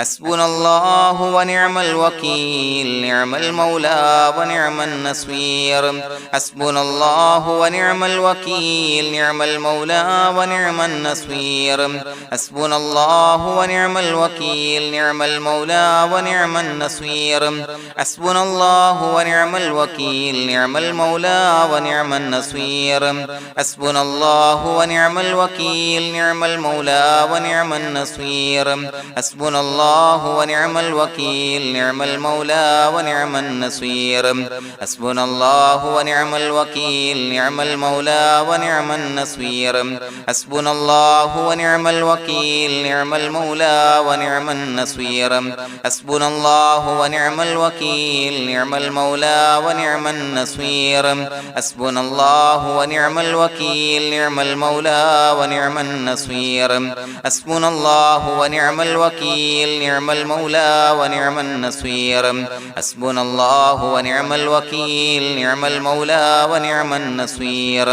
حسبنا الله ونعم الوكيل نعم المولى ونعم النصير حسبنا الله ونعم الوكيل نعم المولى ونعم النصير حسبنا الله ونعم الوكيل نعم المولى ونعم النصير حسبنا الله ونعم الوكيل نعم المولى ونعم النصير حسبنا الله ونعم الوكيل نعم المولى ونعم النصير حسبنا الله ونعم الوكيل نعم المولى ونعم النصير حسبنا الله ونعم الوكيل نعم المولى ونعم النصير حسبنا الله ونعم الوكيل نعم المولى ونعم النصير حسبنا الله ونعم الوكيل نعم المولى ونعم النصير حسبنا الله ونعم الوكيل نعم المولى ونعم النصير حسبنا الله ونعم الوكيل نعم المولى ونعم النصير حسبنا الله ونعم الوكيل نعم المولى ونعم النصير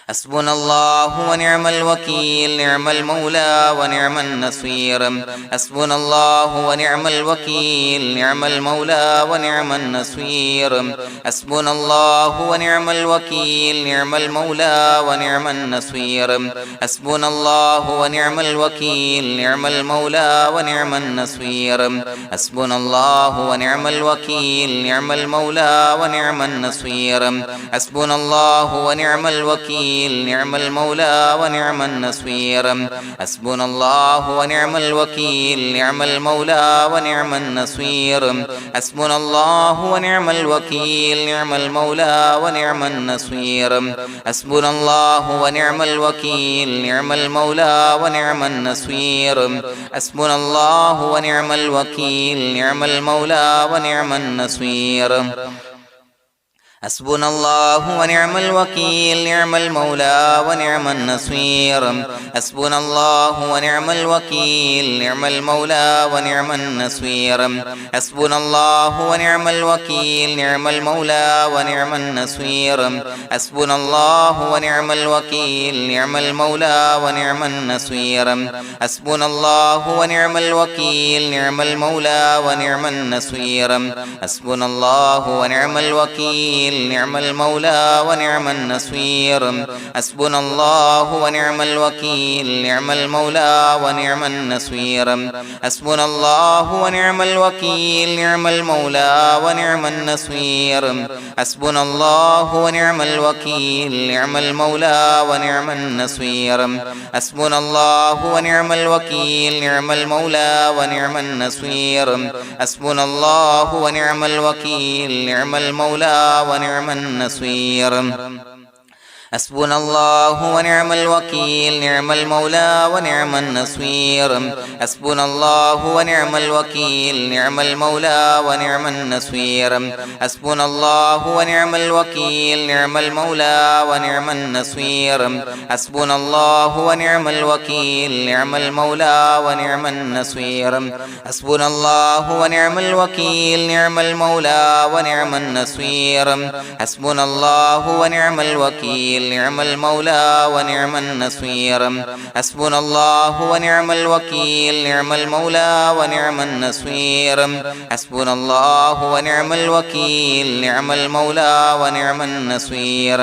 حسبنا الله ونعم الوكيل نعم المولى ونعم النصير حسبنا الله ونعم الوكيل نعم المولى ونعم النصير حسبنا الله ونعم الوكيل نعم المولى ونعم النصير حسبنا الله ونعم الوكيل نعم المولى ونعم النصير حسبنا الله ونعم الوكيل نعم المولى ونعم النصير حسبنا الله ونعم الوكيل نعم المولى ونعم النصير حسبنا الله ونعم الوكيل نعم المولى ونعم النصير حسبنا الله ونعم الوكيل نعم المولى ونعم النصير حسبنا الله ونعم الوكيل نعم المولى ونعم النصير حسبنا الله ونعم الوكيل نعم المولى ونعم النصير حسبنا الله ونعم الوكيل نعم المولى ونعم النصير حسبنا الله ونعم الوكيل نعم المولى ونعم النصير حسبنا الله ونعم الوكيل نعم المولى ونعم النصير حسبنا الله ونعم الوكيل نعم المولى ونعم النصير حسبنا الله ونعم الوكيل نعم المولى ونعم النصير حسبنا الله ونعم الوكيل نعم المولى ونعم النصير حسبنا الله ونعم الوكيل نعم المولى ونعم النصير حسبنا الله ونعم الوكيل نعم المولى ونعم النصير حسبنا الله ونعم الوكيل نعم المولى ونعم النصير حسبنا الله ونعم الوكيل نعم المولى ونعم النصير حسبنا الله ونعم الوكيل نعم المولى ونعم النصير حسبنا الله ونعم الوكيل نعم المولى ونعم النصير حسبنا الله ونعم الوكيل نعم المولى ونعم النصير حسبنا الله ونعم الوكيل نعم المولى ونعم النصير حسبنا الله ونعم الوكيل نعم المولى ونعم النصير حسبنا الله ونعم الوكيل نعم المولى ونعم النصير حسبنا الله ونعم الوكيل نعم المولى ونعم النصير حسبنا الله ونعم الوكيل نعم المولى ونعم النصير حسبنا الله ونعم الوكيل نعم المولى ونعم النصير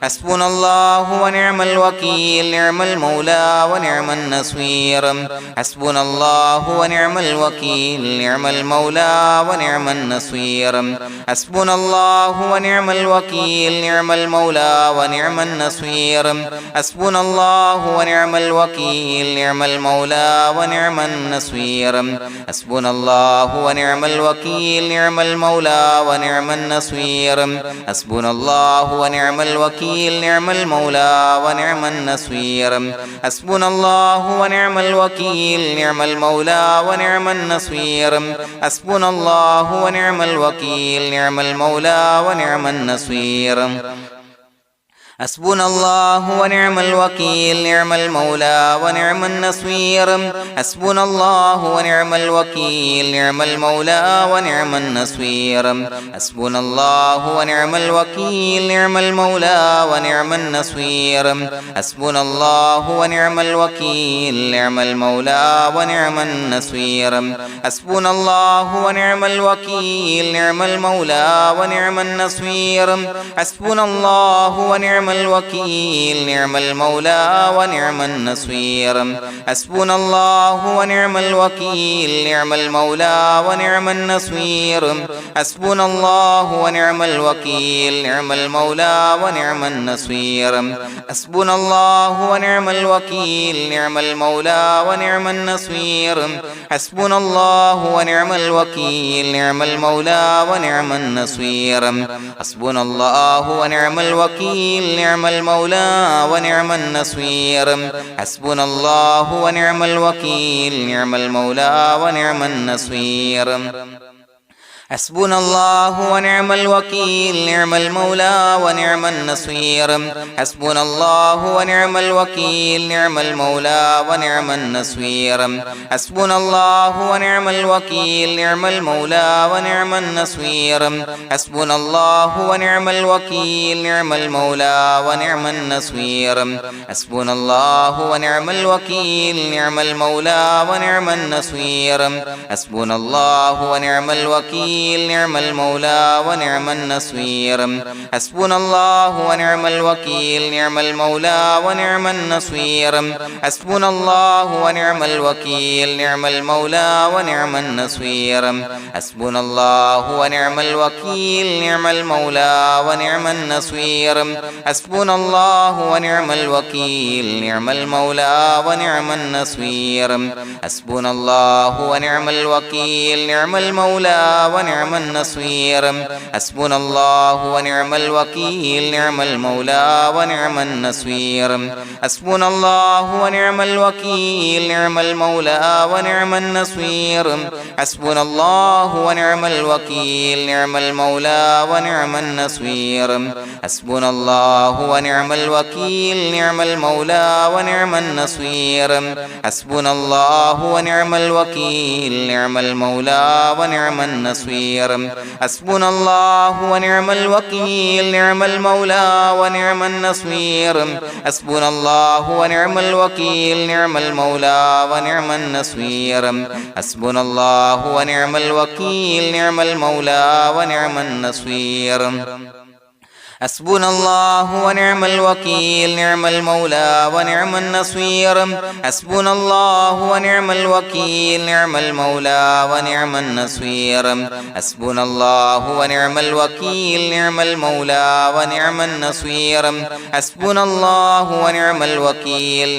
حسبنا الله ونعم الوكيل نعم المولى ونعم النصير حسبنا الله ونعم الوكيل نعم المولى ونعم النصير حسبنا الله ونعم الوكيل نعم المولى ونعم النصير حسبنا الله ونعم الوكيل نعم المولى ونعم النصير حسبنا الله ونعم الوكيل نعم المولى ونعم النصير حسبنا الله ونعم الوكيل نعم المولى ونعم النصير حسبنا الله ونعم الوكيل نعم المولى ونعم النصير حسبنا الله ونعم الوكيل نعم المولى ونعم النصير حسبنا الله ونعم الوكيل نعم المولى ونعم النصير حسبنا الله ونعم الوكيل نعم المولى ونعم النصير حسبنا الله ونعم الوكيل نعم المولى ونعم النصير حسبنا الله ونعم الوكيل نعم المولى ونعم النصير حسبنا الله ونعم الوكيل نعم المولى ونعم النصير حسبنا الله ونعم الوكيل نعم المولى ونعم النصير حسبنا الله ونعم الوكيل نعم المولى ونعم النصير حسبنا الله ونعم الوكيل نعم المولى ونعم النصير حسبنا الله ونعم الوكيل نعم المولى ونعم النصير حسبنا الله ونعم الوكيل نعم المولى ونعم النصير حسبنا الله ونعم الوكيل نعم المولى ونعم النصير حسبنا الله ونعم الوكيل نعم المولى ونعم النصير حسبنا الله ونعم الوكيل نعم المولى ونعم النصير حسبنا الله ونعم الوكيل نعم المولى ونعم النصير حسبنا الله ونعم الوكيل نعم المولى ونعم النصير حسبنا الله ونعم الوكيل نعم المولى ونعم النصير حسبنا الله ونعم الوكيل نعم المولى ونعم النصير حسبنا الله ونعم الوكيل نعم المولى ونعم النصير حسبنا الله ونعم الوكيل نعم المولى ونعم النصير حسبنا الله ونعم الوكيل نعم المولى ونعم النصير حسبنا الله ونعم الوكيل نعم المولى ونعم النصير حسبنا الله ونعم الوكيل نعم المولى ونعم النصير حسبنا الله ونعم الوكيل نعم المولى ونعم النصير حسبنا الله ونعم الوكيل نعم المولى ونعم النصير حسبنا الله ونعم الوكيل نعم المولى ونعم النصير حسبنا الله ونعم الوكيل نعم المولى ونعم النصير حسبنا الله ونعم الوكيل نعم المولى ونعم النصير حسبنا الله ونعم الوكيل نعم المولى ونعم النصير حسبنا الله ونعم الوكيل نعم المولى ونعم النصير حسبنا الله ونعم الوكيل نعم المولى ونعم النصير حسبنا الله ونعم الوكيل نعم المولى ونعم النصير حسبنا الله ونعم الوكيل نعم المولى ونعم النصير حسبنا الله ونعم الوكيل نعم المولى ونعم النصير حسبنا الله ونعم الوكيل نعم المولى ونعم النصير حسبنا الله ونعم الوكيل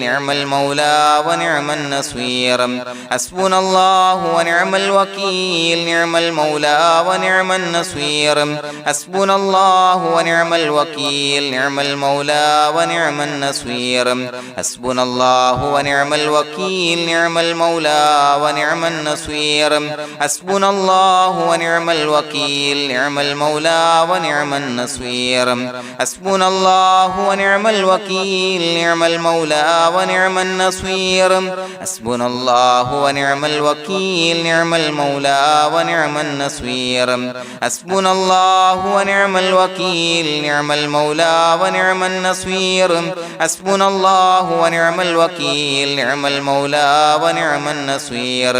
نعم المولى ونعم النصير حسبنا الله ونعم الوكيل نعم المولى ونعم النصير حسبنا الله ونعم الوكيل نعم المولى ونعم النصير حسبنا الله ونعم الوكيل نعم المولى ونعم النصير حسبنا الله ونعم الوكيل نعم المولى ونعم النصير حسبنا الله ونعم الوكيل نعم المولى ونعم النصير حسبنا الله ونعم الوكيل نعم المولى ونعم النصير حسبنا الله ونعم الوكيل نعم المولى ونعم النصير حسبنا الله ونعم الوكيل نعم المولى ونعم النصير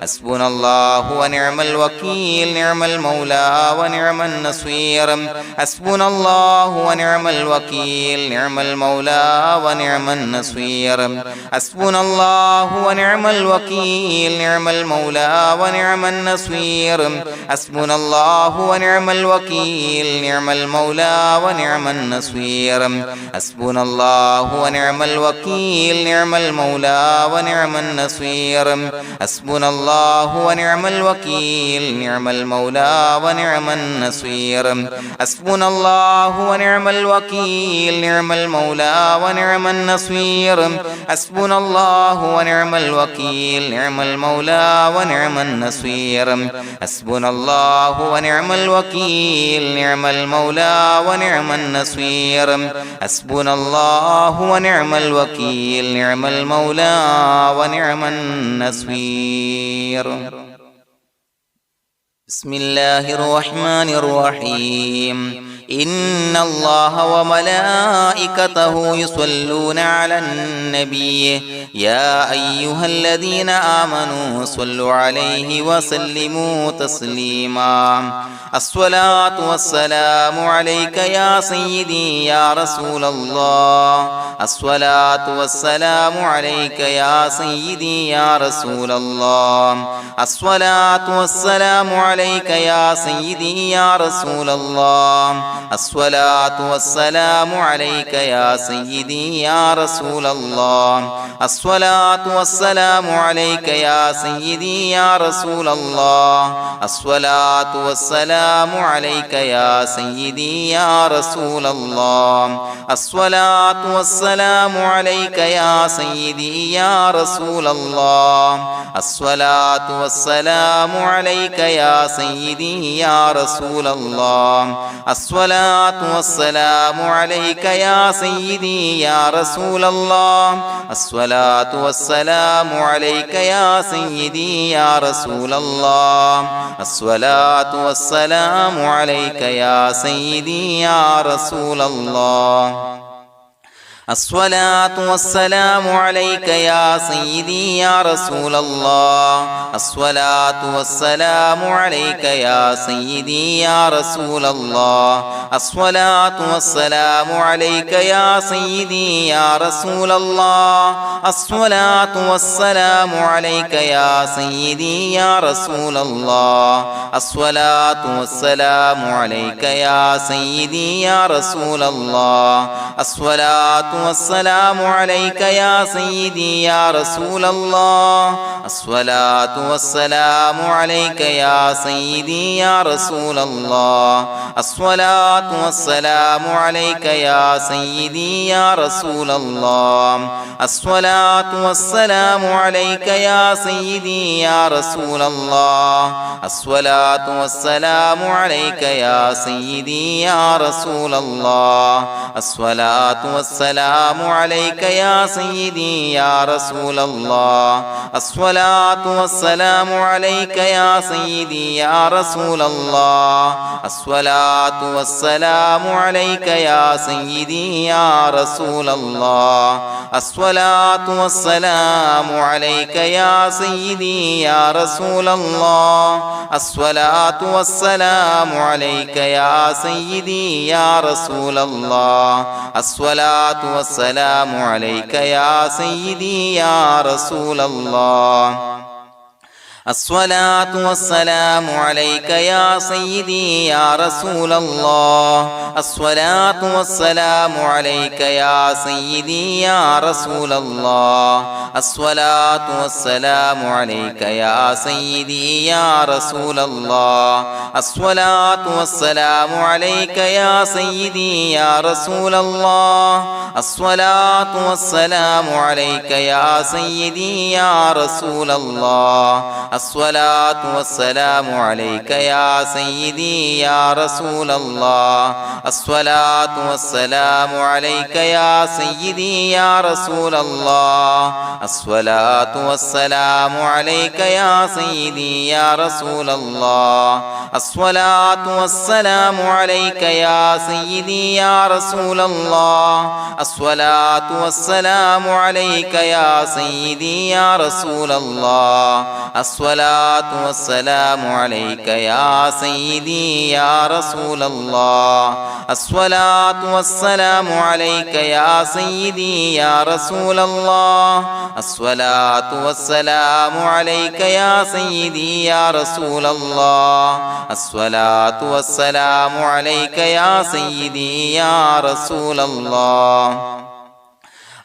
حسبنا الله ونعم الوكيل نعم المولى ونعم النصير حسبنا الله ونعم الوكيل نعم المولى ونعم النصير حسبنا الله ونعم الوكيل نعم المولى ونعم النصير حسبنا الله ونعم الوكيل نعم المولى ونعم النصير حسبنا الله ونعم الوكيل نعم المولى ونعم النصير حسبنا الله ونعم الوكيل نعم المولى ونعم النصير حسبنا الله ونعم الوكيل نعم المولى ونعم النصير حسبنا الله ونعم الوكيل نعم المولى ونعم النصير حسبنا الله ونعم الوكيل نعم المولى ونعم النصير حسبنا الله ونعم الوكيل نعم المولى ونعم النصير بسم الله الرحمن الرحيم إن الله وملائكته يصلون على النبي يا أيها الذين آمنوا صلوا عليه وسلموا تسليما الصلاة والسلام عليك يا سيدي يا رسول الله الصلاة والسلام عليك يا سيدي يا رسول الله الصلاة والسلام عليك يا سيدي يا رسول الله الصلاة والسلام عليك يا سيدي يا رسول الله الصلاة والسلام عليك يا سيدي يا رسول الله الصلاة والسلام عليك يا سيدي يا رسول الله الصلاة والسلام عليك يا سيدي يا رسول الله الصلاة والسلام عليك يا سيدي يا رسول الله الصلاة والسلام عليك يا سيدي يا رسول الله الصلاة والسلام عليك يا سيدي يا رسول الله الصلاة والسلام عليك يا سيدي يا رسول الله الصلاة والسلام عليك يا سيدي يا رسول الله الصلاة والسلام عليك يا سيدي يا رسول الله الصلاة والسلام عليك يا سيدي يا رسول الله الصلاة والسلام عليك يا سيدي يا رسول الله الصلاة والسلام عليك يا سيدي يا رسول الله الصلاة والسلام عليك يا سيدي يا رسول الله الصلاة والسلام عليك يا سيدي يا رسول الله الصلاة والسلام عليك يا سيدي يا رسول الله الصلاة والسلام عليك يا سيدي يا رسول الله الصلاة والسلام عليك يا سيدي يا رسول الله الصلاة والسلام عليك يا سيدي يا رسول الله الصلاة والسلام عليك يا سيدي يا رسول الله الصلاة والسلام عليك يا سيدي يا رسول الله الصلاة والسلام عليك يا سيدي يا رسول الله الصلاة والسلام عليك يا سيدي يا رسول الله الصلاة والسلام عليك يا سيدي يا رسول الله الصلاة والسلام عليك يا سيدي يا رسول الله الصلاة والسلام عليك يا سيدي يا رسول الله الصلاة والسلام عليك يا سيدي يا رسول الله الصلاة والسلام عليك يا سيدي يا رسول الله الصلاة والسلام عليك يا سيدي يا رسول الله الصلاة والسلام عليك يا سيدي يا رسول الله الصلاة والسلام عليك يا سيدي يا رسول الله الصلاة والسلام عليك يا سيدي يا رسول الله الصلاة والسلام عليك يا سيدي يا رسول الله الصلاة والسلام عليك يا سيدي يا رسول الله الصلاة والسلام عليك يا سيدي يا رسول الله الصلاة والسلام عليك يا سيدي يا رسول الله الصلاة والسلام عليك يا سيدي يا رسول الله الصلاة والسلام عليك يا سيدي يا رسول الله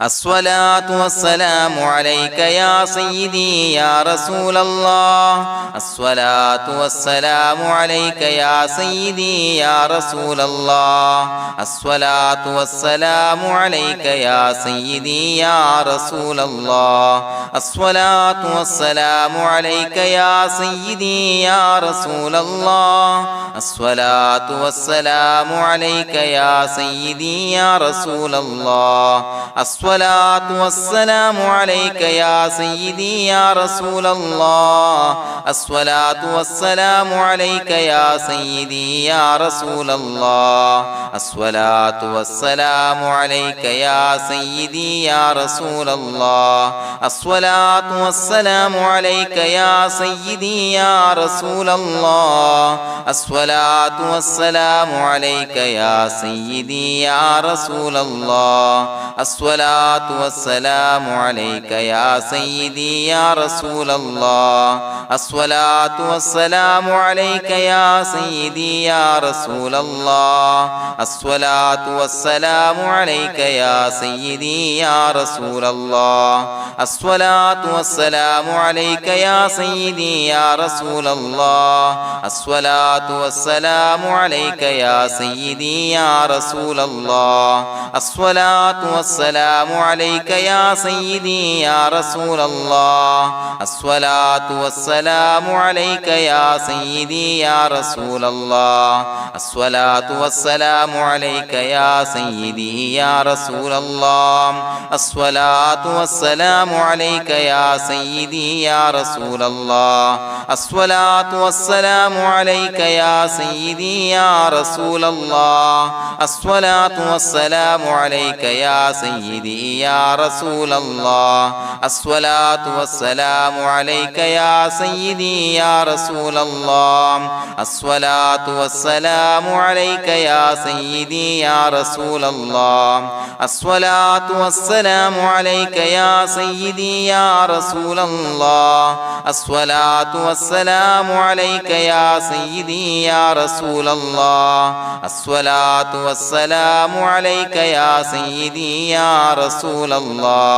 الصلاة والسلام عليك يا سيدي يا رسول الله الصلاة والسلام عليك يا سيدي يا رسول الله الصلاة والسلام عليك يا سيدي يا رسول الله الصلاة والسلام عليك يا سيدي يا رسول الله الصلاة والسلام عليك يا سيدي يا رسول الله الصلاة والسلام عليك يا سيدي يا رسول الله الصلاة والسلام عليك يا سيدي يا رسول الله الصلاة والسلام عليك يا سيدي يا رسول الله الصلاة والسلام عليك يا سيدي يا رسول الله الصلاة والسلام عليك يا سيدي يا رسول الله الصلاة والسلام عليك يا سيدي يا رسول الله الصلاة والسلام عليك يا سيدي يا رسول الله الصلاة والسلام عليك يا سيدي يا رسول الله الصلاة والسلام عليك يا سيدي يا رسول الله الصلاة والسلام عليك يا سيدي يا رسول الله الصلاة والسلام عليك يا سيدي يا رسول الله الصلاة والسلام عليك يا سيدي يا رسول الله الصلاة والسلام عليك يا سيدي يا رسول الله الصلاة والسلام عليك يا سيدي يا رسول الله الصلاة والسلام عليك يا سيدي يا رسول الله الصلاة والسلام عليك يا سيدي يا رسول الله الصلاة والسلام عليك يا سيدي يا رسول الله الصلاة والسلام عليك يا سيدي يا رسول الله الصلاة والسلام عليك يا سيدي يا رسول الله الصلاة والسلام عليك يا سيدي يا رسول الله الصلاة والسلام عليك يا سيدي يا رسول الله الصلاة والسلام عليك يا سيدي يا رسول الله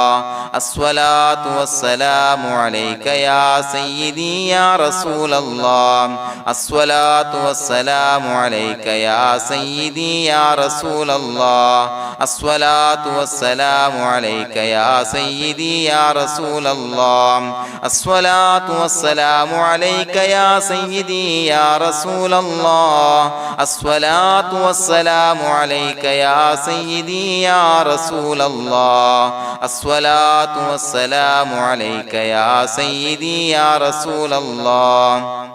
الصلاة والسلام عليك يا سيدي يا رسول الله الصلاة والسلام عليك يا سيدي يا رسول الله الصلاة والسلام عليك يا سيدي يا رسول الله الصلاة والسلام عليك يا سيدي يا رسول الله الصلاة والسلام عليك يا سيدي يا رسول الله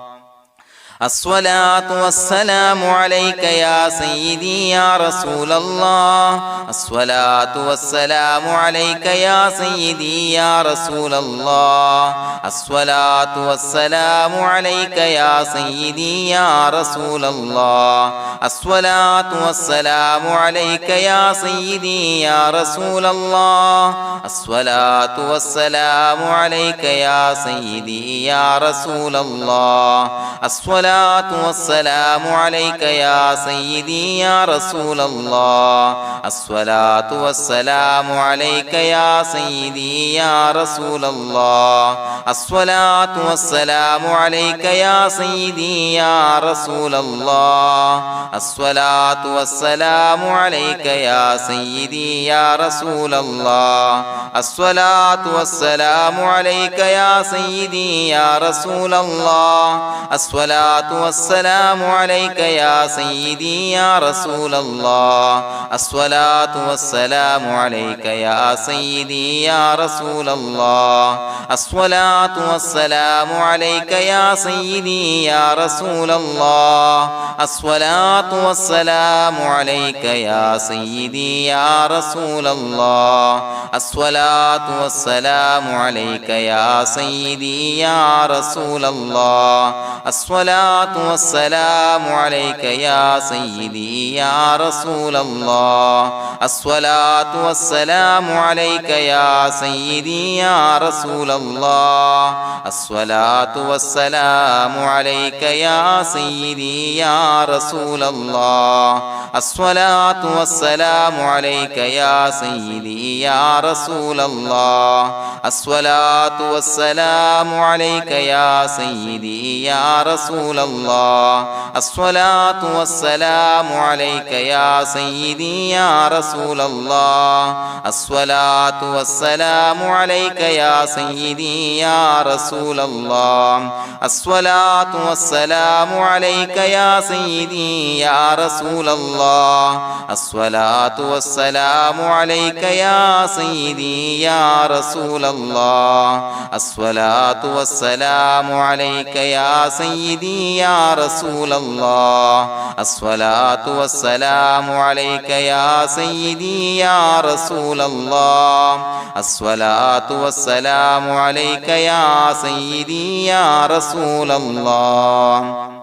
الصلاة والسلام عليك يا سيدي يا رسول الله الصلاة والسلام عليك يا سيدي يا رسول الله الصلاة والسلام عليك يا سيدي يا رسول الله الصلاة والسلام عليك يا سيدي يا رسول الله الصلاة والسلام عليك يا سيدي يا رسول الله الصلاة والسلام عليك يا سيدي يا رسول الله الصلاة والسلام عليك يا سيدي يا رسول الله الصلاة والسلام عليك يا سيدي يا رسول الله الصلاة والسلام عليك يا سيدي يا رسول الله الصلاة والسلام عليك يا سيدي يا رسول الله الصلاة والسلام عليك يا سيدي يا رسول الله الصلاة والسلام عليك يا سيدي يا رسول الله الصلاة والسلام عليك يا سيدي يا رسول الله الصلاة والسلام عليك يا سيدي يا رسول الله الصلاة والسلام عليك يا سيدي يا رسول الله الصلاة الصلاة والسلام عليك يا سيدي يا رسول الله الصلاة والسلام عليك يا سيدي يا رسول الله الصلاة والسلام عليك يا سيدي يا رسول الله الصلاة والسلام عليك يا سيدي يا رسول الله الصلاة والسلام عليك يا سيدي يا رسول الله الصلاة والسلام عليك يا سيدي يا رسول الله الصلاة والسلام عليك يا سيدي يا رسول الله الصلاة والسلام عليك يا سيدي يا رسول الله الصلاة والسلام عليك يا سيدي يا رسول الله الصلاة والسلام عليك يا سيدي يا رسول الله الصلاة والسلام عليك يا سيدي يا رسول الله الصلاة والسلام عليك يا سيدي يا رسول الله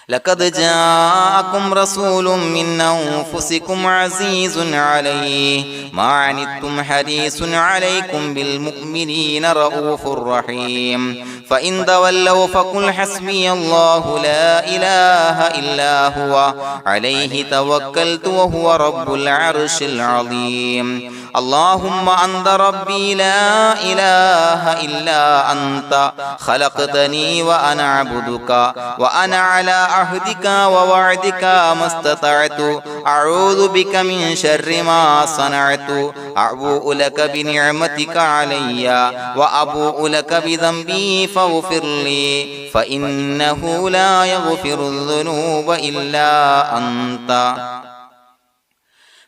لقد جاءكم رسول من أنفسكم عزيز عليه ما عنتم حريص عليكم بالمؤمنين رؤوف رحيم فإن تولوا فقل حسبي الله لا إله إلا هو عليه توكلت وهو رب العرش العظيم اللهم أنت ربي لا إله إلا أنت خلقتني وأنا عبدك وأنا على عهدك ووعدك ما استطعت أعوذ بك من شر ما صنعت أبوء لك بنعمتك علي وأبوء لك بذنبي فاغفر لي فإنه لا يغفر الذنوب إلا أنت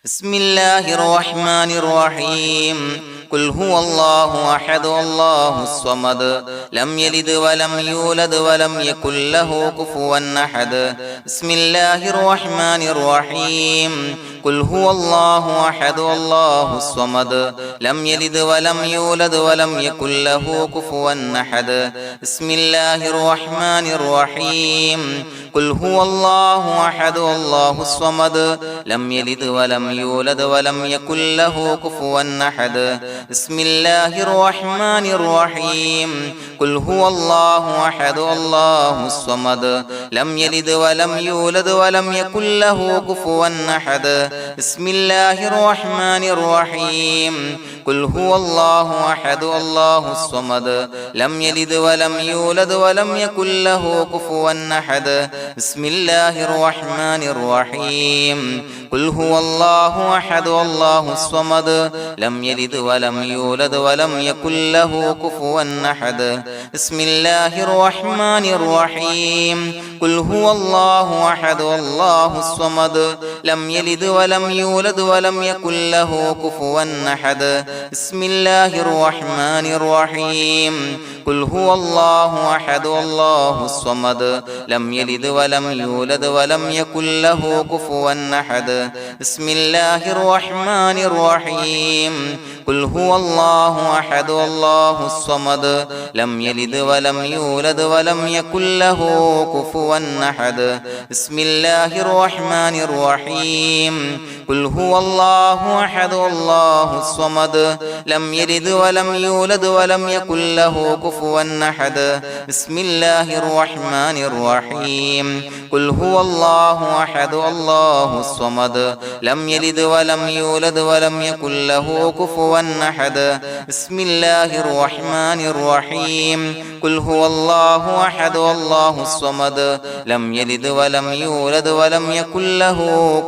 بسم الله الرحمن الرحيم قل هو الله أحد الله الصمد لم يلد ولم يولد ولم يكن له كفوا أحد بسم الله الرحمن الرحيم قل هو الله أحد الله الصمد لم يلد ولم يولد ولم يكن له كفوا أحد بسم الله الرحمن الرحيم قل هو الله أحد الله الصمد لم يلد ولم يولد ولم يكن له كفوا أحد بسم الله الرحمن الرحيم قل هو الله أحد الله الصمد لم يلد ولم يولد ولم يكن له كفوا أحد بسم الله الرحمن الرحيم قل هو الله أحد الله الصمد لم يلد ولم يولد ولم يكن له كفوا أحد بسم الله الرحمن الرحيم قل هو الله أحد الله الصمد لم يلد ولم يولد ولم يكن له كفوا أحد بسم الله الرحمن الرحيم قل هو الله أحد الله الصمد لم يلد ولم يولد ولم يكن له كفوا أحد بسم الله الرحمن الرحيم قل هو الله أحد الله الصمد لم يلد ولم يولد ولم يكن له كفوا أحد بسم الله الرحمن الرحيم قل هو الله أحد الله الصمد لم يلد ولم يولد ولم يكن له كفوا أحد بسم الله الرحمن الرحيم قل هو الله أحد الله الصمد لم يلد ولم يولد ولم يكن له كفوا أحد بسم الله الرحمن الرحيم قل هو الله أحد الله الصمد لم يلد ولم يولد ولم يكن له كفوا أحد بسم الله الرحمن الرحيم قل هو الله أحد الله الصمد لم يلد ولم يولد ولم يكن له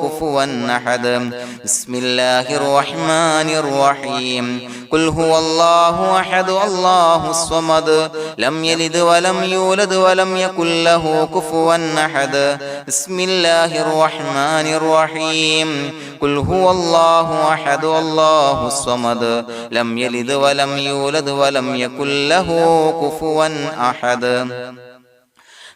كفوا أحد بسم الله الرحمن الرحيم قل هو الله أحد الله الصمد لم يلد ولم يولد ولم يكن له كفوا أحد بسم الله الرحمن الرحيم قل هو الله أحد الله الصمد لم يلد ولم يولد ولم يكن له كفوا أحد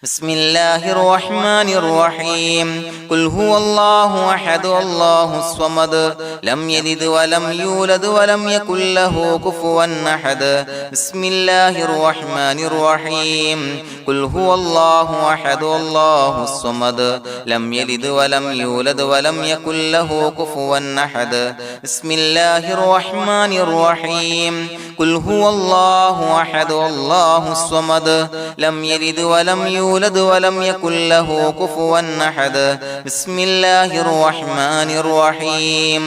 بسم الله الرحمن الرحيم قل هو الله أحد الله الصمد لم يلد ولم يولد ولم يكن له كفوا أحد بسم الله الرحمن الرحيم قل هو الله أحد الله الصمد لم يلد ولم يولد ولم يكن له كفوا أحد بسم الله الرحمن الرحيم قل هو الله أحد الله الصمد لم يلد ولم يولد ولم يكن له كفوا أحد بسم الله الرحمن الرحيم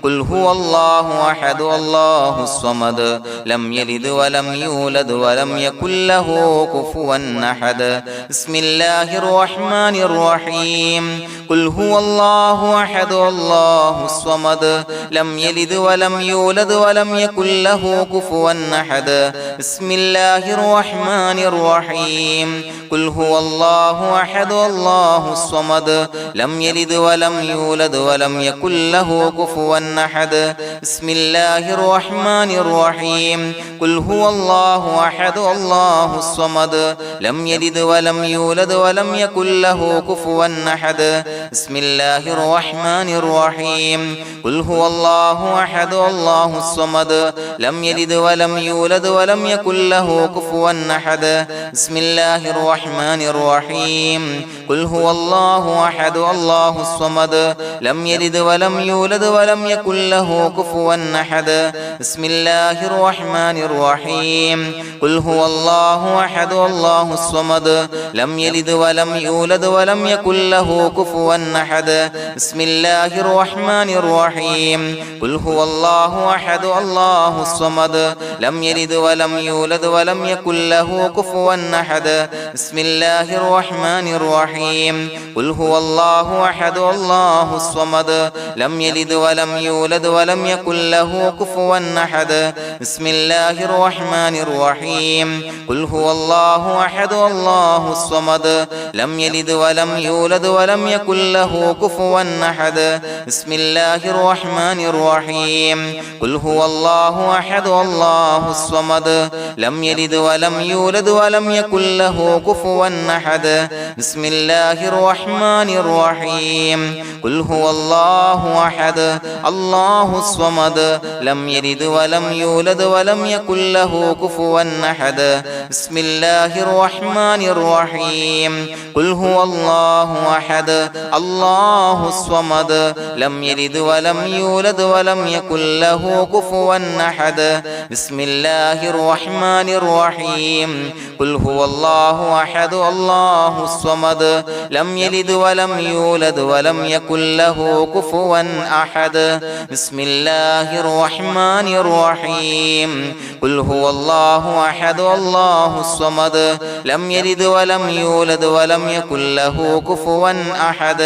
قل هو الله أحد الله الصمد لم يلد ولم يولد ولم يكن له كفوا أحد بسم الله الرحمن الرحيم قل هو الله أحد الله الصمد لم يلد ولم يولد ولم يكن له كفوا أحد بسم الله الرحمن الرحيم قل هو الله أحد الله الصمد لم يلد ولم يولد ولم يكن له كفوا أحد بسم الله الرحمن الرحيم قل هو الله أحد الله الصمد لم يلد ولم يولد ولم يكن له كفوا أحد بسم الله الرحمن الرحيم قل هو الله أحد الله الصمد لم يلد ولم يولد ولم يكن له كفوا أحد بسم الله الرحمن الرحيم قل هو الله أحد الله الصمد لم يلد ولم يولد ولم يكن له كفوا أحد بسم الله الرحمن الرحيم قل هو الله أحد الله الصمد لم يلد ولم يولد ولم يكن له كفوا أحد بسم الله الرحمن الرحيم قل هو الله أحد الله الصمد لم يلد ولم يولد ولم يكن له كفوا أحد بسم الله الرحمن الرحيم قل هو الله أحد الله الصمد لم يلد ولم يولد ولم يكن له كفوا أحد بسم الله الرحمن الرحيم قل هو الله أحد الله الصمد لم يلد ولم يولد ولم يكن له كفوا أحد بسم الله الرحمن الرحيم قل هو الله أحد الله الصمد لم يلد ولم يولد ولم يكن له كفوا أحد بسم الله الرحمن الرحيم قل هو الله أحد الله الصمد لم يلد ولم يولد ولم يكن له كفوا أحد بسم الله الرحمن الرحيم قل هو الله أحد الله الصمد لم يلد ولم يولد ولم يكن له كفوا أحد بسم الله الرحمن الرحيم قل هو الله أحد الله الصمد لم يلد ولم يولد ولم يكن له كفوا أحد بسم الله الرحمن الرحيم قل هو الله أحد الله الصمد لم يلد ولم يولد ولم يكن له كفوا أحد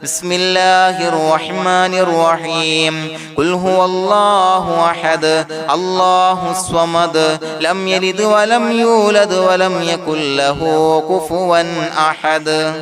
بسم الله الرحمن الرحيم قل هو الله أحد الله الصمد لم يلد ولم يولد ولم يكن له كفوا أحد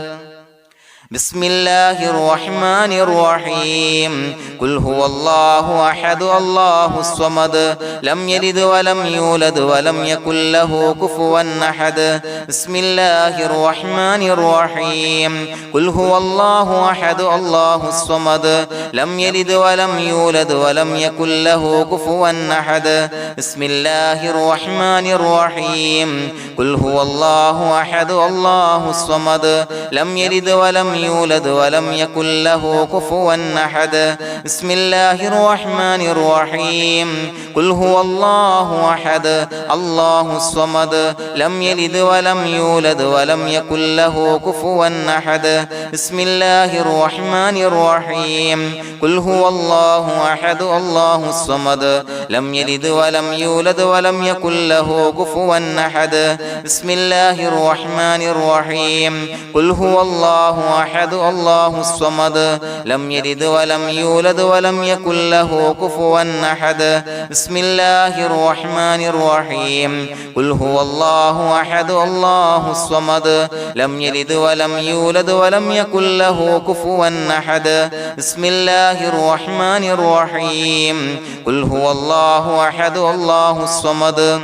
بسم الله الرحمن الرحيم قل هو الله أحد الله الصمد لم يلد ولم يولد ولم يكن له كفوا أحد بسم الله الرحمن الرحيم قل هو الله أحد الله الصمد لم يلد ولم يولد ولم يكن له كفوا أحد بسم الله الرحمن الرحيم قل هو الله أحد الله الصمد لم يلد ولم يولد ولم يكن له كفوا أحد بسم الله الرحمن الرحيم قل هو الله أحد الله الصمد لم يلد ولم يولد ولم يكن له كفوا أحد بسم الله الرحمن الرحيم قل هو الله أحد الله الصمد لم يلد ولم يولد ولم يكن له كفوا أحد بسم الله الرحمن الرحيم قل هو الله أحد الله الصمد لم يلد ولم يولد ولم يكن له كفوا أحد بسم الله الرحمن الرحيم قل هو الله أحد الله الصمد لم يلد ولم يولد ولم يكن له كفوا أحد بسم الله الرحمن الرحيم قل هو الله أحد الله الصمد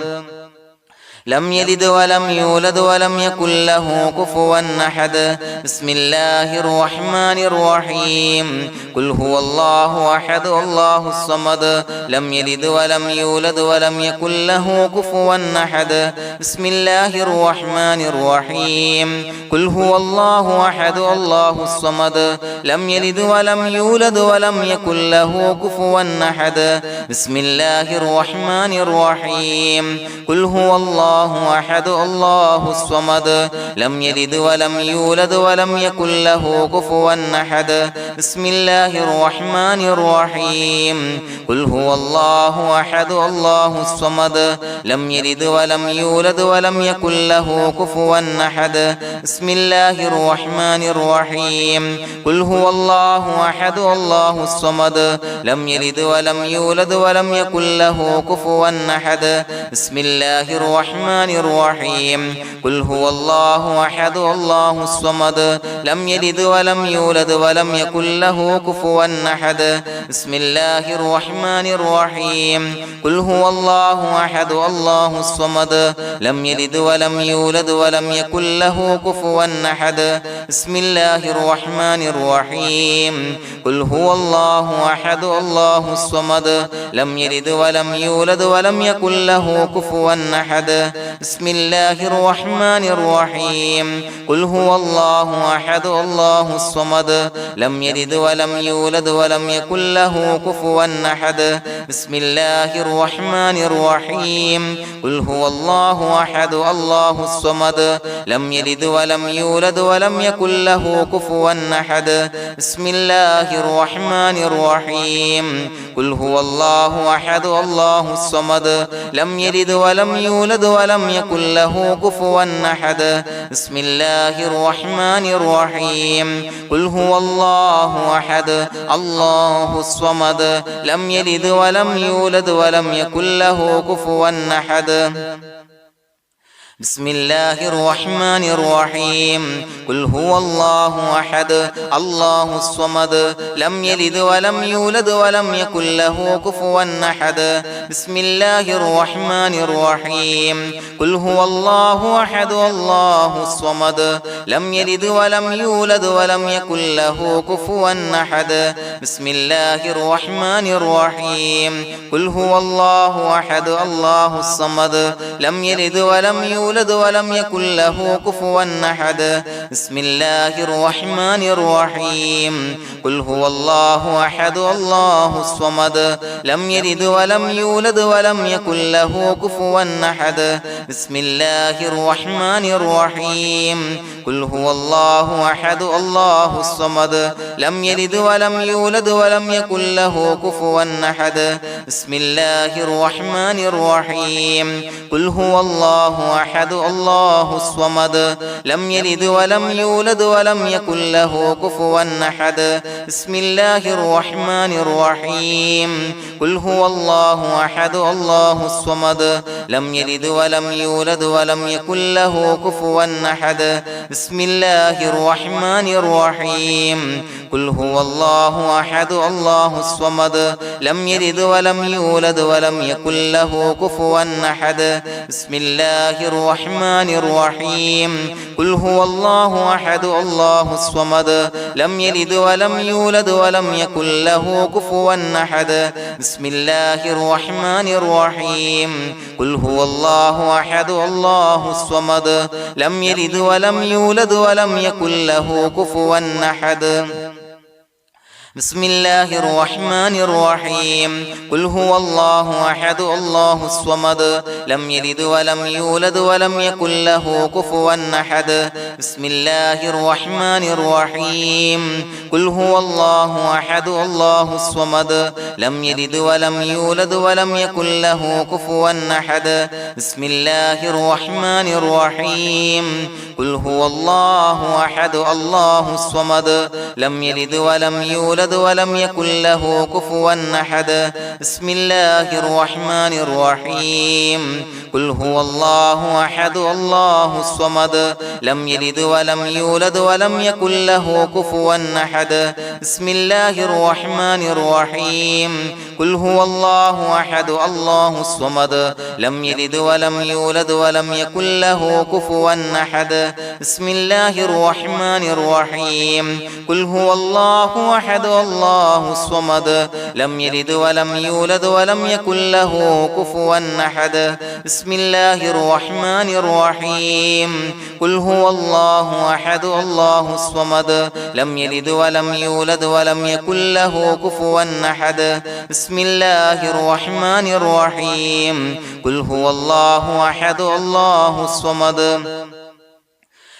لم يلد ولم يولد ولم يكن له كفوا أحد. بسم الله الرحمن الرحيم. قل هو الله أحد الله الصمد لم يلد ولم يولد ولم يكن له كفوا أحد. بسم الله الرحمن الرحيم. قل هو الله أحد الله الصمد لم يلد ولم يولد ولم يكن له كفوا أحد. بسم الله الرحمن الرحيم. قل هو الله أحد الله الصمد لم يلد ولم يولد ولم يكن له كفوا أحد. بسم الله الرحمن الرحيم. قل هو الله أحد الله الصمد لم يلد ولم يولد ولم يكن له كفوا أحد. بسم الله الرحمن الرحيم. قل هو الله أحد الله الصمد لم يلد ولم يولد ولم يكن له كفوا أحد. بسم الله الرحمن الرحيم. قل هو الله أحد الله الصمد لم يلد ولم يولد ولم يكن له كفوا أحد. بسم الله الرحمن الرحيم. قل هو الله أحد الله الصمد لم يلد ولم يولد ولم يكن له كفوا أحد. بسم الله الرحمن الرحيم. قل هو الله أحد الله الصمد لم يلد ولم يولد ولم يكن له كفوا أحد. بسم الله الرحمن الرحيم. قل هو الله أحد الله الصمد لم يلد ولم يولد ولم يكن له كفوا أحد. بسم الله الرحمن الرحيم. قل هو الله أحد الله الصمد لم يلد ولم يولد ولم يكن له كفوا أحد. بسم الله الرحمن الرحيم. قل هو الله أحد الله الصمد لم يلد ولم يولد ولم يكن له كفوا أحد. بسم الله الرحمن الرحيم. قل هو الله أحد الله الصمد لم يلد ولم يولد ولم يكن له كفوا أحد. بسم الله الرحمن الرحيم. قل هو الله أحد الله الصمد لم يلد ولم يولد ولم يكن له كفوا أحد. بسم الله الرحمن الرحيم. قل هو الله أحد الله الصمد لم يلد ولم يولد ولم يكن له كفوا أحد. بسم الله الرحمن الرحيم. قل هو الله أحد الله الصمد لم يلد ولم يولد ولم يكن له كفوا أحد. بسم الله الرحمن الرحيم. قل هو الله أحد الله الصمد لم يلد ولم يولد ولم يكن له كفوا أحد. بسم الله الرحمن الرحيم. قل هو الله أحد الله الصمد لم يلد ولم يولد ولم يكن له كفوا أحد. بسم الله الرحمن الرحيم. قل هو الله أحد الله الصمد لم يلد ولم يولد ولم يكن له كفوا أحد. بسم الله الرحمن الرحيم. قل هو الله أحد الله الصمد لم يلد ولم يولد ولم يكن له كفوا أحد. بسم الله الرحمن الرحيم. قل هو الله أحد الله الصمد لم يلد ولم يولد ولم يكن له كفوا أحد. بسم الله الرحمن الرحيم. قل هو الله أحد الله الصمد لم يلد ولم يولد ولم يكن له كفوا أحد. بسم الله الرحمن الرحيم. قل هو الله أحد الله الصمد لم يلد ولم يولد ولم يكن له كفوا أحد. بسم الله الرحمن الرحيم. قل هو الله أحد الله الصمد لم يلد ولم يولد ولم يكن له كفوا أحد. بسم الله الرحمن الرحيم. قل هو الله أحد الله الصمد لم يلد ولم يولد ولم يكن له كفوا أحد. بسم الله الرحمن الرحيم. قل هو الله أحد الله الصمد لم يلد ولم يولد يولد ولم يكن له كفوا أحد بسم الله الرحمن الرحيم قل هو الله أحد الله الصمد لم يلد ولم يولد ولم يكن له كفوا أحد بسم الله الرحمن الرحيم قل هو الله أحد الله الصمد لم يلد ولم يولد ولم يكن له كفوا أحد بسم الله الرحمن الرحيم قل هو الله أحد الله الصمد لم يلد ولم يولد ولم يكن له كفوا أحد بسم الله الرحمن الرحيم قل هو الله أحد الله الصمد لم يلد ولم يولد ولم يكن له كفوا أحد بسم الله الرحمن الرحيم قل هو الله أحد الله الصمد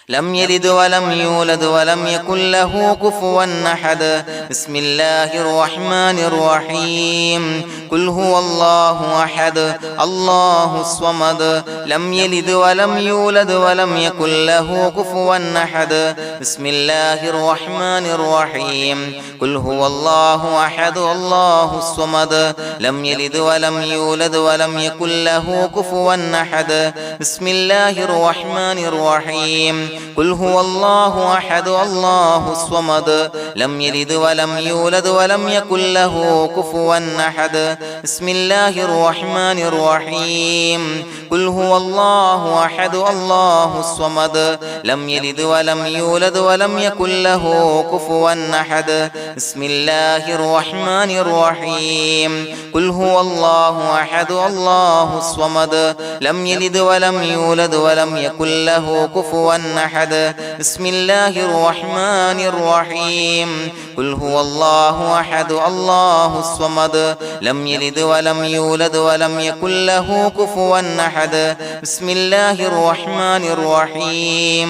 لم يلد ولم يولد ولم يكن له كفوا أحد بسم الله الرحمن الرحيم قل هو الله أحد الله الصمد لم يلد ولم يولد ولم يكن له كفوا أحد بسم الله الرحمن الرحيم قل هو الله أحد الله الصمد لم يلد ولم يولد ولم يكن له كفوا أحد بسم الله الرحمن الرحيم قل هو الله أحد الله الصمد لم يلد ولم يولد ولم يكن له كفوا أحد بسم الله الرحمن الرحيم قل هو الله أحد الله الصمد لم يلد ولم يولد ولم يكن له كفوا أحد بسم الله الرحمن الرحيم قل هو الله أحد الله الصمد لم يلد ولم يولد ولم يكن له كفوا أحد بسم الله الرحمن الرحيم قل هو الله أحد الله الصمد لم يلد ولم يولد ولم يكن له كفوا أحد بسم الله الرحمن الرحيم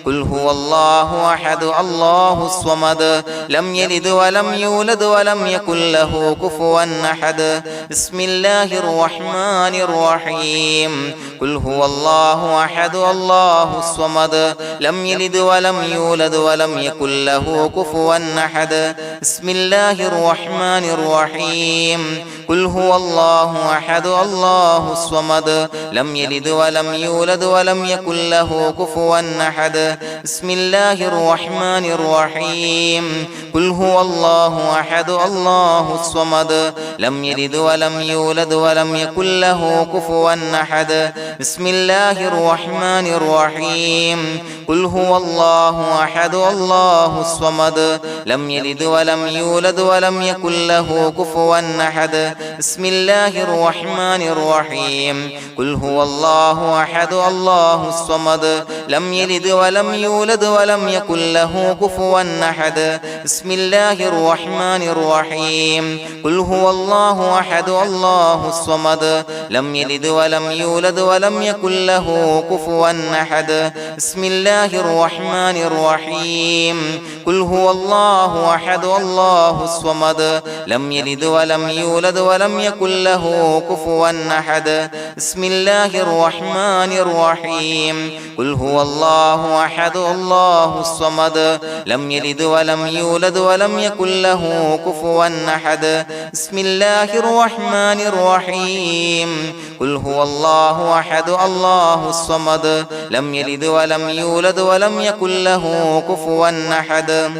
قل هو الله أحد الله الصمد لم يلد ولم يولد ولم يكن له كفوا أحد بسم الله الرحمن الرحيم قل هو الله أحد الله الصمد لم يلد ولم يولد ولم يكن له كفوا أحد بسم الله الرحمن الرحيم قل هو الله أحد الله الصمد لم يلد ولم يولد ولم يكن له كفوا أحد بسم الله الرحمن الرحيم قل هو الله أحد الله الصمد لم يلد ولم يولد ولم يكن له كفوا أحد بسم الله الرحمن الرحيم قل هو الله أحد الله الصمد لم يلد ولم يولد ولم يكن له كفوا أحد بسم الله الرحمن الرحيم قل هو الله أحد الله الصمد لم يلد ولم يولد ولم يكن له كفوا أحد بسم الله الرحمن الرحيم قل هو الله أحد الله الصمد لم يلد ولم يولد ولم يكن له كفوا أحد بسم الله الرحمن الرحيم قل هو الله أحد الله الصمد لم يلد ولم يولد ولم يكن له كفوا أحد بسم الله الرحمن الرحيم قل هو الله أحد الله الصمد لم يلد ولم يولد ولم يكن له كفوا أحد بسم الله الرحمن الرحيم قل هو الله أحد الله الصمد لم يلد ولم يولد ولم يكن له كفوا أحد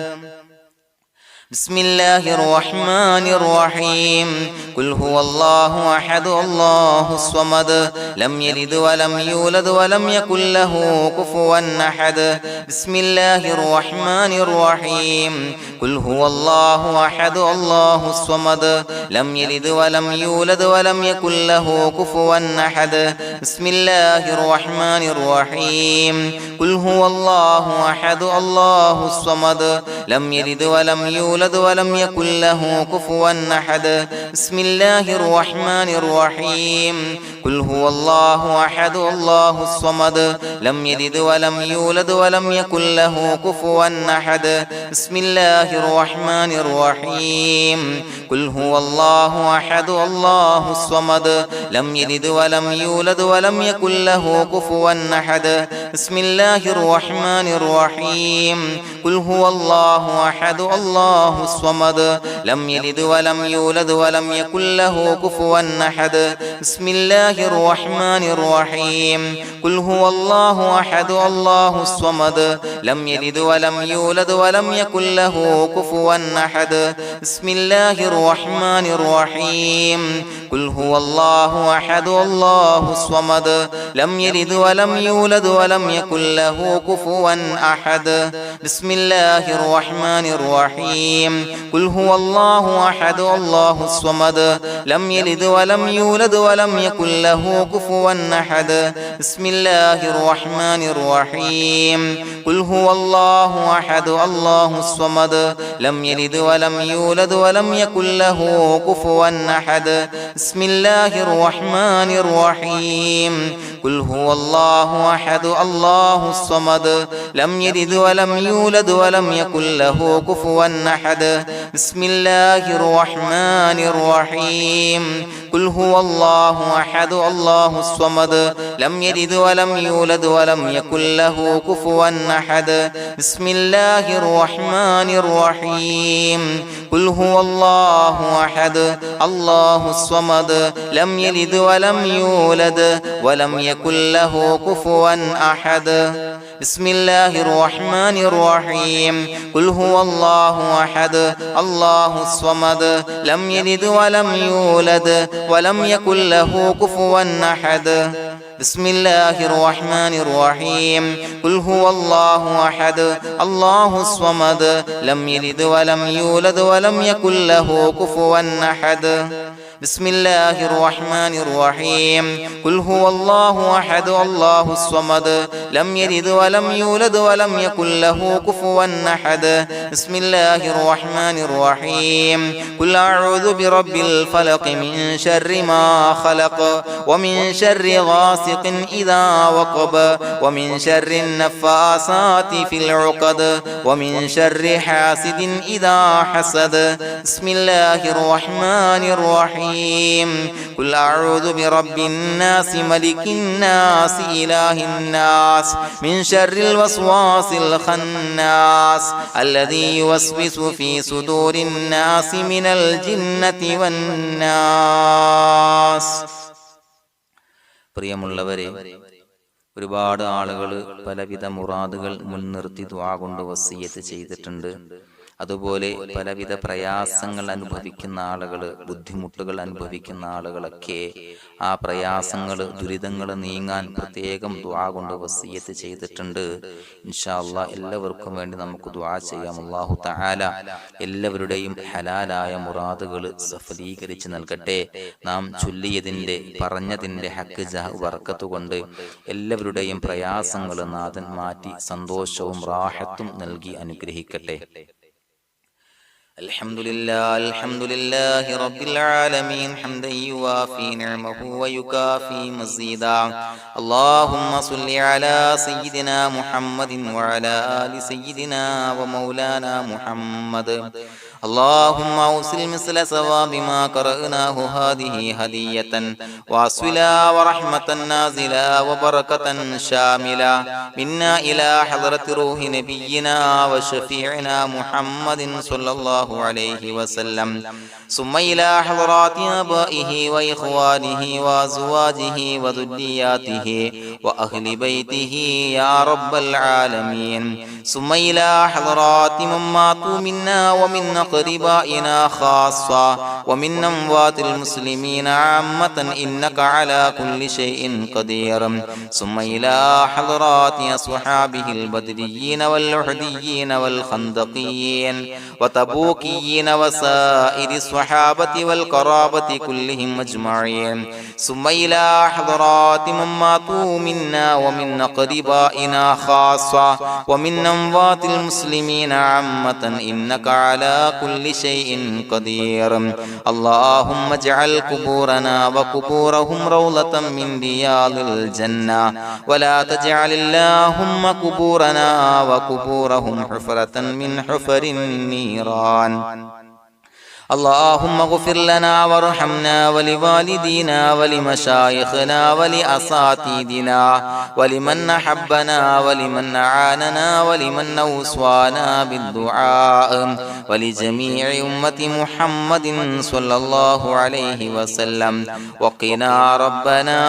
بسم الله الرحمن الرحيم قل هو الله أحد الله الصمد لم يلد ولم يولد ولم يكن له كفوا أحد بسم الله الرحمن الرحيم قل هو الله أحد الله الصمد لم يلد ولم يولد ولم يكن له كفوا أحد بسم الله الرحمن الرحيم قل هو الله أحد الله الصمد لم يلد ولم يولد ولم يكن له كفوا أحد بسم الله الرحمن الرحيم قل هو الله أحد الله الصمد لم يلد ولم يولد ولم يكن له كفوا أحد بسم الله الرحمن الرحيم قل هو الله أحد الله الصمد لم يلد ولم يولد ولم يكن له كفوا أحد بسم الله الرحمن الرحيم قل هو الله الله أحد الله الصمد لم يلد ولم يولد ولم يكن له كفوا أحد بسم الله الرحمن الرحيم قل هو الله أحد الله الصمد لم يلد ولم يولد ولم يكن له كفوا أحد بسم الله الرحمن الرحيم قل هو الله أحد الله الصمد لم يلد ولم يولد ولم يكن له كفوا أحد بسم الله الرحمن الرحيم قل هو الله أحد الله الصمد لم يلد ولم يولد ولم يكن له كفوا أحد بسم الله الرحمن الرحيم قل هو الله أحد الله الصمد لم يلد ولم يولد ولم يكن له كفوا أحد بسم الله الرحمن الرحيم قل هو الله أحد الله الصمد لم يلد ولم يولد ولم يكن له كفوا أحد بسم الله الرحمن الرحيم قل هو الله أحد الله الصمد لم يلد ولم يولد ولم يكن له كفوا أحد بسم الله الرحمن الرحيم قل هو الله أحد الله الصمد لم يلد ولم يولد ولم يكن له كفوا أحد بسم الله الرحمن الرحيم قل هو الله أحد الله الصمد لم يلد ولم يولد ولم يكن له كفوا أحد بسم الله الرحمن الرحيم قل هو الله أحد الله الصمد لم يلد ولم يولد ولم يكن له كفوا أحد بسم الله الرحمن الرحيم قل هو الله أحد الله الصمد لم يلد ولم يولد ولم يكن له كفوا أحد بسم الله الرحمن الرحيم قل أعوذ برب الفلق من شر ما خلق ومن شر غاسق إذا وقب ومن شر النفاثات في العقد ومن شر حاسد إذا حسد بسم الله الرحمن الرحيم قل أعوذ برب الناس ملك الناس إله الناس من شر الوسواس الخناس الذي يوسوس في صدور الناس من الجنة والناس. പ്രിയമുള്ളവരെ, ഒരുപാട് ആളുകൾ പലവിധ മുറാദുകൾ മുൻനിർത്തി ദുആ കൊണ്ട് വസിയ്യത്ത് ചെയ്തിട്ടുണ്ട്. അതുപോലെ പലവിധ പ്രയാസങ്ങൾ അനുഭവിക്കുന്ന ആളുകൾ, ബുദ്ധിമുട്ടുകൾ അനുഭവിക്കുന്ന ആളുകളൊക്കെ ആ പ്രയാസങ്ങൾ, ദുരിതങ്ങൾ നീങ്ങാൻ പ്രത്യേകം ദുആ കൊണ്ട് വസിയ്യത്ത് ചെയ്തിട്ടുണ്ട്. ഇൻഷാ അല്ലാഹ് എല്ലാവർക്കും വേണ്ടി നമുക്ക് ദുആ ചെയ്യാം. അല്ലാഹു തആല എല്ലാവരുടെയും ഹലാലായ മുറാദുകൾ സഫലീകരിച്ച് നൽകട്ടെ. നാം ചൊല്ലിയതിൻ്റെ, പറഞ്ഞതിൻ്റെ ഹക്ക് ജാഹ് ബർക്കത്ത് കൊണ്ട് എല്ലാവരുടെയും പ്രയാസങ്ങൾ നാഥൻ മാറ്റി സന്തോഷവും റാഹത്തും നൽകി അനുഗ്രഹിക്കട്ടെ. الحمد لله رب العالمين حمدا يوافي نعمه ويكافي مزيدا. اللهم صل على سيدنا محمد وعلى آل سيدنا ومولانا محمد. اللهم أوصل مثل ثواب ما قرأناه هذه هدية واصلا ورحمة نازلا وبركة شاملة منا إلى حضرة روح نبينا وشفيعنا محمد صلى الله عليه وسلم، ثم إلى حضرات آبائه وإخوانه وأزواجه وذرياته وأهل بيته يا رب العالمين، ثم إلى حضرات من ماتوا منا ومن أقربائنا خاصة ومن أموات المسلمين عامة إنك على كل شيء قدير، ثم إلى حضرات أصحابه البدريين والأحديين والخندقيين وتبوكيين وسائر الصحابة والقرابة كلهم أجمعين، ثم إلى حضرات من ماتوا منا ومن أقربائنا خاصة ومن أموات المسلمين عامة إنك على كل شيء قدير. اللهم اجعل قبورنا وقبورهم روضة من رياض الجنة، ولا تجعل اللهم قبورنا وقبورهم حفرة من حفر النيران. اللهم اغفر لنا وارحمنا ولوالدينا ولمشايخنا ولأساتذتنا ولمن أحبنا ولمن أعاننا ولمن أوصانا بالدعاء ولجميع أمة محمد صلى الله عليه وسلم وقنا ربنا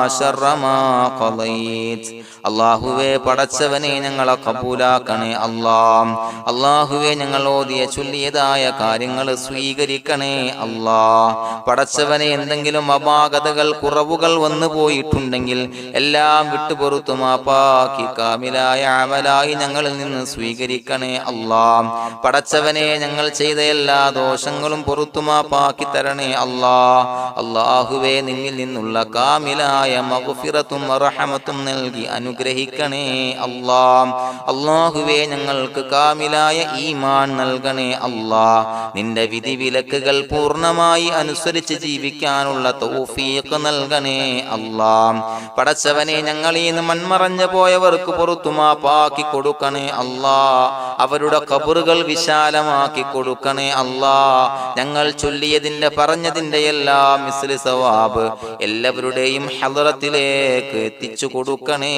شر ما قضيت. അള്ളാഹുവേ പടച്ചവനെ ഞങ്ങളെ കബൂലാക്കണേ അല്ലാഹ്. അള്ളാഹുവേ ഞങ്ങൾ ഓതിയ ചൊല്ലിയതായ കാര്യങ്ങൾ സ്വീകരിക്കണേ അല്ലാഹ്. പടച്ചവനെ എന്തെങ്കിലും അപാകതകൾ കുറവുകൾ വന്നു പോയിട്ടുണ്ടെങ്കിൽ എല്ലാം വിട്ടുപുറത്തു മാപ്പാക്കി കാമിലായ അമലായി ഞങ്ങളിൽ നിന്ന് സ്വീകരിക്കണേ അല്ലാഹ്. പടച്ചവനെ ഞങ്ങൾ ചെയ്ത എല്ലാ ദോഷങ്ങളും പുറത്തു മാപ്പാക്കി തരണേ അല്ലാഹ്. അള്ളാഹുവേ നിന്നിൽ നിന്നുള്ള കാമിലായ മഗ്ഫിറത്തും റഹമത്തും നൽകി അനുഗ്രഹിക്കണേ അല്ലാഹ്. അല്ലാഹുവേ ഞങ്ങൾക്ക് കാമിലായ ഈമാൻ നൽകണേ അല്ലാഹ്. നിന്റെ വിധി വിലക്കുകൾ പൂർണ്ണമായി അനുസരിച്ച് ജീവിക്കാനുള്ള തൗഫീഖ് നൽകണേ അല്ലാഹ്. പടച്ചവനെ ഞങ്ങളിൽ നിന്ന് മൺമറഞ്ഞു പോയവർക്ക് പുറത്തു മാപ്പാക്കി കൊടുക്കണേ അല്ലാഹ്. അവരുടെ ഖബറുകൾ വിശാലമാക്കി കൊടുക്കണേ അല്ലാഹ്. ഞങ്ങൾ ചൊല്ലിയതിന്റെ പറഞ്ഞതിന്റെ എല്ലാം മിസ്ലി സവാബ് എല്ലാവരുടെയും ഹളറത്തിലേക്ക് എത്തിച്ചു കൊടുക്കണേ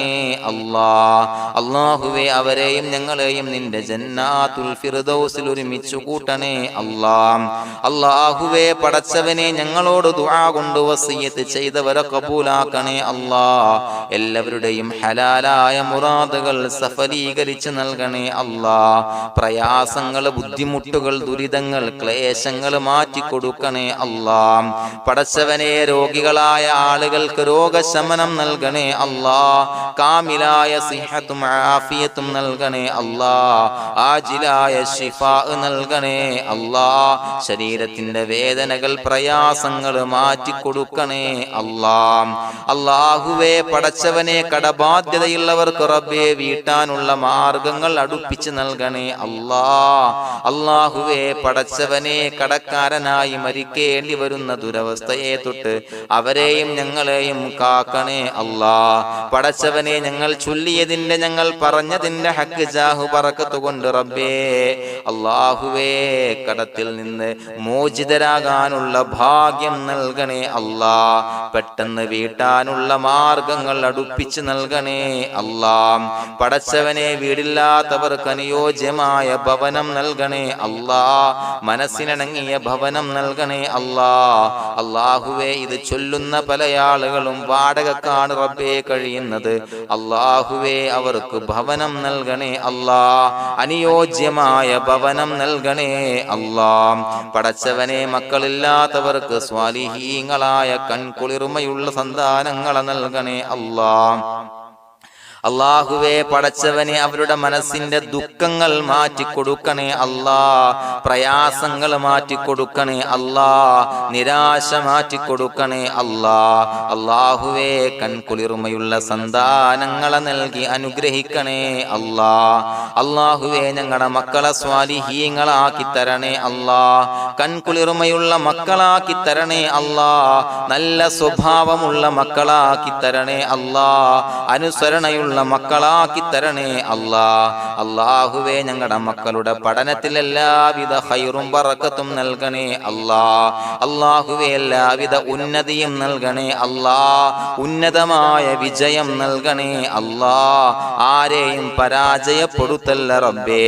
അല്ലാഹ്. അല്ലാഹുവേ അവരെയും ഞങ്ങളെയും നിന്റെ ജന്നാത്തുൽ ഫിർദൗസിൽ ഒരുമിച്ചു കൂട്ടണേ അല്ലാഹ്. അല്ലാഹുവേ പടച്ചവനെ ഞങ്ങളോട് ദുആ കൊണ്ട് വസിയത്ത് ചെയ്തവരെ കബൂലാക്കണേ അല്ലാഹ്. എല്ലാവരുടെയും ഹലാലായ മുറാദുകൾ സഫലീകരിച്ച് നൽകണേ അല്ലാഹ്. പ്രയാസങ്ങൾ, ബുദ്ധിമുട്ടുകൾ, ദുരിതങ്ങൾ, ക്ലേശങ്ങൾ മാറ്റിക്കൊടുക്കണേ അല്ലാഹ്. പടച്ചവനെ രോഗികളായ ആളുകൾക്ക് രോഗശമനം നൽകണേ അല്ലാഹ്. കാമിലായ സിഹത്തും ആഫിയത്തും നൽകണേ അല്ലാഹ്. ആജിലായ ശിഫാ നൽകണേ അല്ലാഹ്. ശരീരത്തിന്റെ വേദനകൾ, പ്രയാസങ്ങൾ മാറ്റിക്കൊടുക്കണേ അല്ലാഹ്. അല്ലാഹുവേ പടച്ചവനെ കടബാധ്യതയുള്ളവർക്ക് റബ്ബേ വീട്ടാനുള്ള മാർഗങ്ങൾ അടുപ്പിച്ച് നൽകണേ അല്ലാഹ്. അല്ലാഹുവേ പടച്ചവനെ കടക്കാരനായി മരിക്കേണ്ടി വരുന്ന ദുരവസ്ഥയെ തൊട്ട് അവരെയും ഞങ്ങളെയും കാക്കണേ അല്ലാഹ്. പടച്ചവനെ ഞങ്ങൾ ചൊല്ലിയതിന്റെ, ഞങ്ങൾ പറഞ്ഞതിന്റെ ഹക്ക് ജാഹു ബറക്കത്ത് കൊണ്ട് റബ്ബേ അല്ലാഹുവേ കടത്തിൽ നിന്ന് മോചിതരാകാനുള്ള ഭാഗ്യം നൽകണേ അല്ലാഹ്. പെട്ടെന്ന് വീട്ടാനുള്ള മാർഗങ്ങൾ അടുപ്പിച്ച് നൽകണേ അല്ലാഹ്. പടച്ചവനെ വീടില്ലാത്തവർക്ക് അനുയോജ്യമായ ഭവനം നൽകണേ അല്ലാഹ്. മനസ്സിനിണങ്ങിയ ഭവനം നൽകണേ അല്ലാഹ്. അല്ലാഹുവേ ഇത് ചൊല്ലുന്ന പല ആളുകളും വാടകക്കാണ് റബ്ബേ കഴിയുന്നത്. അല്ലാഹുവേ അവർക്ക് ഭവനം നൽകണേ അല്ലാഹ്. അനുയോജ്യമായ ഭവനം നൽകണേ അല്ലാഹ്. പടച്ചവനെ മക്കളില്ലാത്തവർക്ക് സ്വാലിഹീങ്ങളായ കൺകുളിർമയുള്ള സന്താനങ്ങളെ നൽകണേ അല്ലാഹ്. അല്ലാഹുവേ പടച്ചവനെ അവരുടെ മനസ്സിന്റെ ദുഃഖങ്ങൾ മാറ്റിക്കൊടുക്കണേ അല്ലാഹ്. പ്രയാസങ്ങൾ മാറ്റിക്കൊടുക്കണേ അല്ലാഹ്. നിരാശ മാറ്റിക്കൊടുക്കണേ അല്ലാഹ്. അല്ലാഹുവേ കൺകുളിർമയുള്ള സന്താനങ്ങളെ നൽകി അനുഗ്രഹിക്കണേ അല്ലാഹ്. അല്ലാഹുവേ ഞങ്ങളുടെ മക്കളെ സ്വാലിഹീങ്ങളാക്കി തരണേ അല്ലാഹ്. കൺകുളിർമയുള്ള മക്കളാക്കി തരണേ അല്ലാഹ്. നല്ല സ്വഭാവമുള്ള മക്കളാക്കി തരണേ അല്ലാഹ്. അനുസരണയുള്ള മക്കളാക്കി തരണേ അല്ലാഹ്. അല്ലാഹുവേ ഞങ്ങളുടെ മക്കളുടെ പഠനത്തിൽ എല്ലാവിധ ഖൈറും ബറക്കത്തും നൽകണേ അല്ലാഹ്. അല്ലാഹുവേ എല്ലാവിധ ഉന്നതിയും നൽകണേ അല്ലാഹ്. ഉന്നതമായ വിജയം നൽകണേ അല്ലാഹ്. ആരെയും പരാജയപ്പെടുത്തല്ല റബ്ബേ.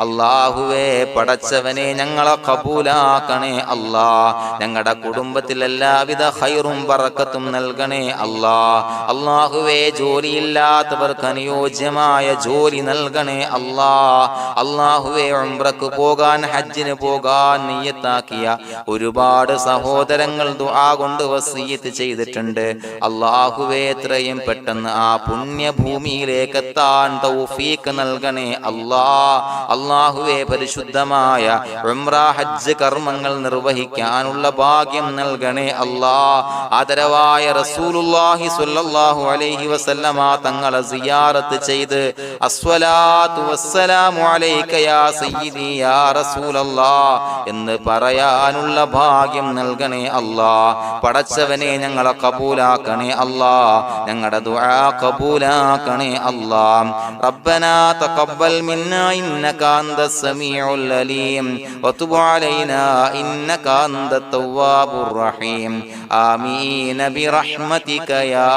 അല്ലാഹുവേ പടച്ചവനെ ഞങ്ങളെ കബൂലാക്കണേ അല്ലാഹ്. ഞങ്ങളുടെ കുടുംബത്തിൽ എല്ലാവിധ ഖൈറും ബറക്കത്തും നൽകണേ അല്ലാഹ്. അല്ലാഹുവേ ജോലിയില്ലാത്ത അനുയോജ്യമായ ജോലി നൽകണേ അല്ലാഹ്. അല്ലാഹുവേ ഉംറക്ക് പോകാൻ, ഹജ്ജിന് പോകാൻ നിയ്യത്താക്കിയ ഒരുപാട് സഹോദരങ്ങൾ ദുആ കൊണ്ട് വസിയത്ത് ചെയ്തിട്ടുണ്ട്. അല്ലാഹുവേ എത്രയും പെട്ടെന്ന് ആ പുണ്യഭൂമിയിലേക്ക് എത്താൻ തൗഫീഖ് നൽകണേ അല്ലാഹ്. അല്ലാഹുവേ പരിശുദ്ധമായ ഉംറ ഹജ്ജ് കർമ്മങ്ങൾ നിർവഹിക്കാനുള്ള ഭാഗ്യം നൽകണേ അല്ലാഹ്. ആദരവായ റസൂലുള്ളാഹി സ്വല്ലല്ലാഹു അലൈഹി വസല്ലമ തങ്ങളെ സിയാറത്ത് ചെയ്ത് അസ്സലാത്തു വസ്സലാമു അലൈക യാ സയ്യിദി യാ റസൂലല്ലാഹ് എന്ന് പറയാനുള്ള ഭാഗ്യം നൽകണേ അല്ലാ. പടച്ചവനെ ഞങ്ങളെ കബൂലാക്കണേ അല്ലാ, ഞങ്ങളുടെ ദുആ കബൂലാക്കണേ അല്ലാ. റബ്ബനാ തഖബ്ബൽ മിന്നാ ഇന്നക അന്തസ് സമീഉൽ അലീം വതുബ് അലൈനാ ഇന്നക അന്തത് തവ്വാബുർ റഹീം. ആമീൻ ബിറഹ്മതിക യാ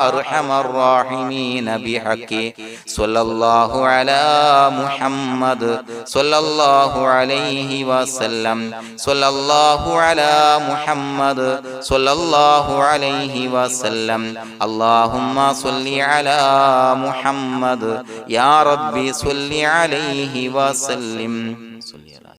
അർഹമർ റഹീമീൻ ബിഹഖി സ്വല്ലല്ലാഹു അലാ മുഹമ്മദ് സ്വല്ലല്ലാഹു അലൈഹി വസല്ലം സ്വല്ലല്ലാഹു അലാ മുഹമ്മദ് സ്വല്ലല്ലാഹു അലൈഹി വസല്ലം. അല്ലാഹുമ്മ സ്വല്ലി അലാ മുഹമ്മദ് യാ റബ്ബി സ്വല്ലി അലൈഹി വസല്ലം.